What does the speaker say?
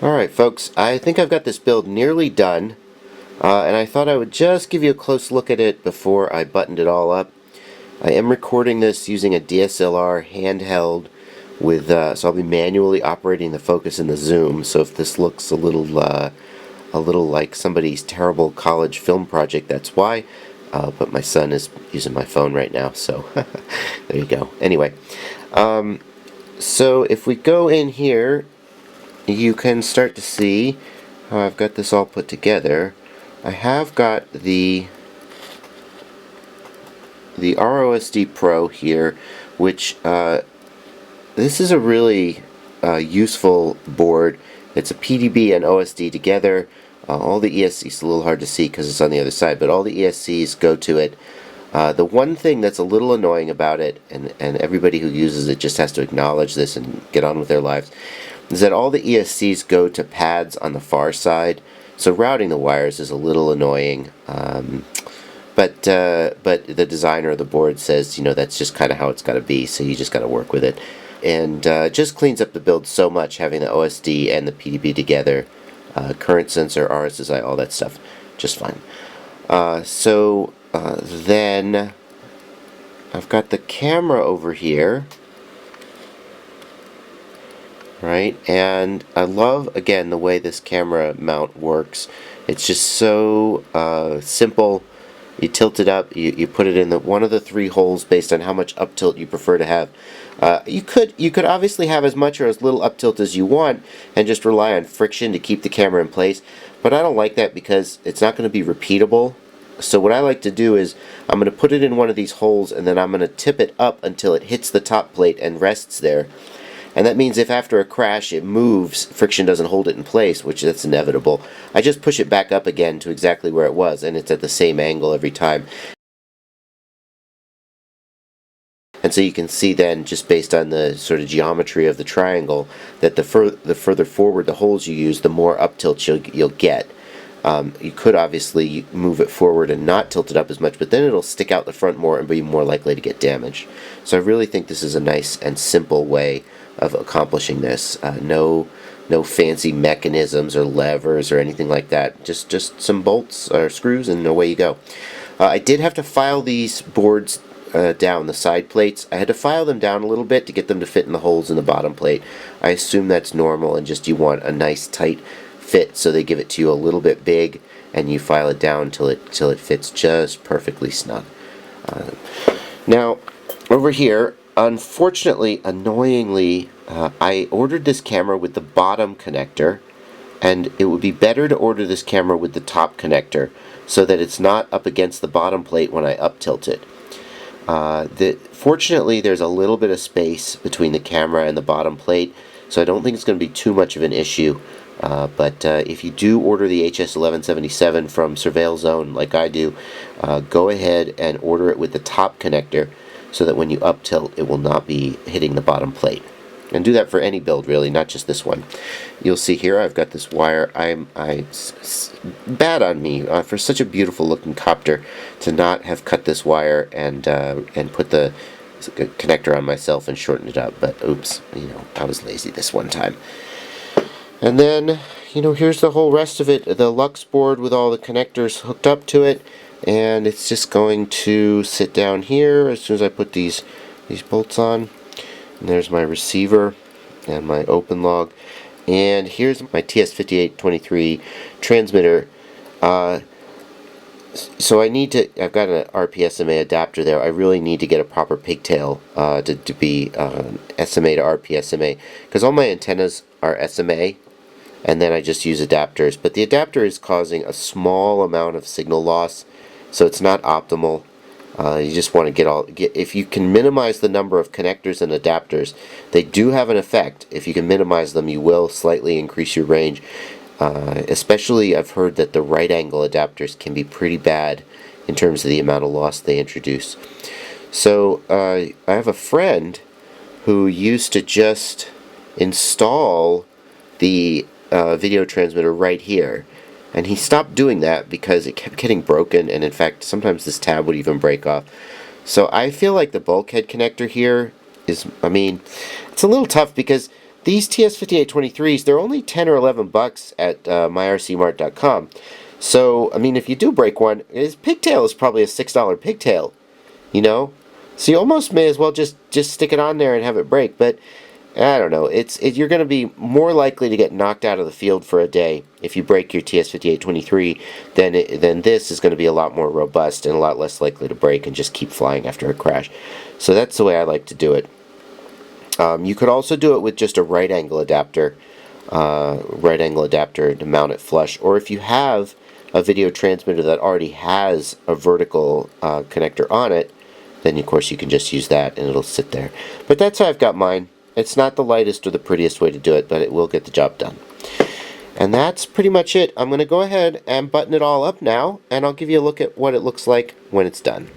Alright folks, I think I've got this build nearly done, and I thought I would just give you a close look at it before I buttoned it all up. I am recording this using a DSLR handheld with, so I'll be manually operating the focus and the zoom, so if this looks a little like somebody's terrible college film project, that's why. But my son is using my phone right now, so there you go. Anyway, so if we go in here, you can start to see how I've got this all put together. I have got the ROSD Pro here, which this is a really useful board. It's a PDB and OSD together. All the ESCs, a little hard to see because it's on the other side, but all the ESCs go to it. The one thing that's a little annoying about it, and everybody who uses it just has to acknowledge this and get on with their lives, is that all the ESCs go to pads on the far side, so routing the wires is a little annoying, but the designer of the board says, you know, that's just kind of how it's got to be, so you just got to work with it. And just cleans up the build so much having the OSD and the PDB together, current sensor, RSSI, all that stuff, just fine. Then I've got the camera over here, right? And I love, again, the way this camera mount works. It's just so simple. You tilt it up, you put it in one of the three holes based on how much up tilt you prefer to have. You could obviously have as much or as little up tilt as you want and just rely on friction to keep the camera in place, but I don't like that because it's not going to be repeatable. So what I like to do is I'm going to put it in one of these holes and then I'm going to tip it up until it hits the top plate and rests there. And that means if after a crash it moves, friction doesn't hold it in place, which that's inevitable. I just push it back up again to exactly where it was, and it's at the same angle every time. And so you can see then, just based on the sort of geometry of the triangle, that the further forward the holes you use, the more up tilt you'll get. You could obviously move it forward and not tilt it up as much, but then it'll stick out the front more and be more likely to get damaged. So I really think this is a nice and simple way of accomplishing this. No fancy mechanisms or levers or anything like that. Just some bolts or screws and away you go. I did have to file these boards down, the side plates. I had to file them down a little bit to get them to fit in the holes in the bottom plate. I assume that's normal and just you want a nice tight fit, so they give it to you a little bit big and you file it down till it fits just perfectly snug. Now over here, unfortunately, annoyingly, I ordered this camera with the bottom connector, and it would be better to order this camera with the top connector so that it's not up against the bottom plate when I up tilt it. Fortunately, there's a little bit of space between the camera and the bottom plate, so I don't think it's going to be too much of an issue. But if you do order the HS1177 from Surveil Zone like I do, go ahead and order it with the top connector so that when you up tilt it will not be hitting the bottom plate. And do that for any build really, not just this one. You'll see here I've got this wire. Bad on me for such a beautiful looking copter to not have cut this wire and put the connector on myself and shorten it up. But oops, you know, I was lazy this one time. And then, you know, here's the whole rest of it, the Lux board with all the connectors hooked up to it, and it's just going to sit down here as soon as I put these bolts on. And there's my receiver and my open log, and here's my TS5823 transmitter. So I've got an RPSMA adapter there. I really need to get a proper pigtail to be SMA to RPSMA, because all my antennas are SMA, and then I just use adapters. But the adapter is causing a small amount of signal loss, so it's not optimal. You just want to if you can minimize the number of connectors and adapters, they do have an effect. If you can minimize them, you will slightly increase your range. Especially, I've heard that the right angle adapters can be pretty bad in terms of the amount of loss they introduce. So I have a friend who used to just install the video transmitter right here, and he stopped doing that because it kept getting broken, and in fact sometimes this tab would even break off. So I feel like the bulkhead connector here is, I mean, it's a little tough because these TS5823s, they're only 10 or 11 bucks at myrcmart.com. So, I mean, if you do break one, his pigtail is probably a $6 pigtail, you know? So you almost may as well just stick it on there and have it break. But I don't know. You're going to be more likely to get knocked out of the field for a day if you break your TS5823 than this is going to be a lot more robust and a lot less likely to break and just keep flying after a crash. So that's the way I like to do it. You could also do it with just a right angle adapter to mount it flush, or if you have a video transmitter that already has a vertical connector on it, then of course you can just use that and it'll sit there. But that's how I've got mine. It's not the lightest or the prettiest way to do it, but it will get the job done. And that's pretty much it. I'm going to go ahead and button it all up now, and I'll give you a look at what it looks like when it's done.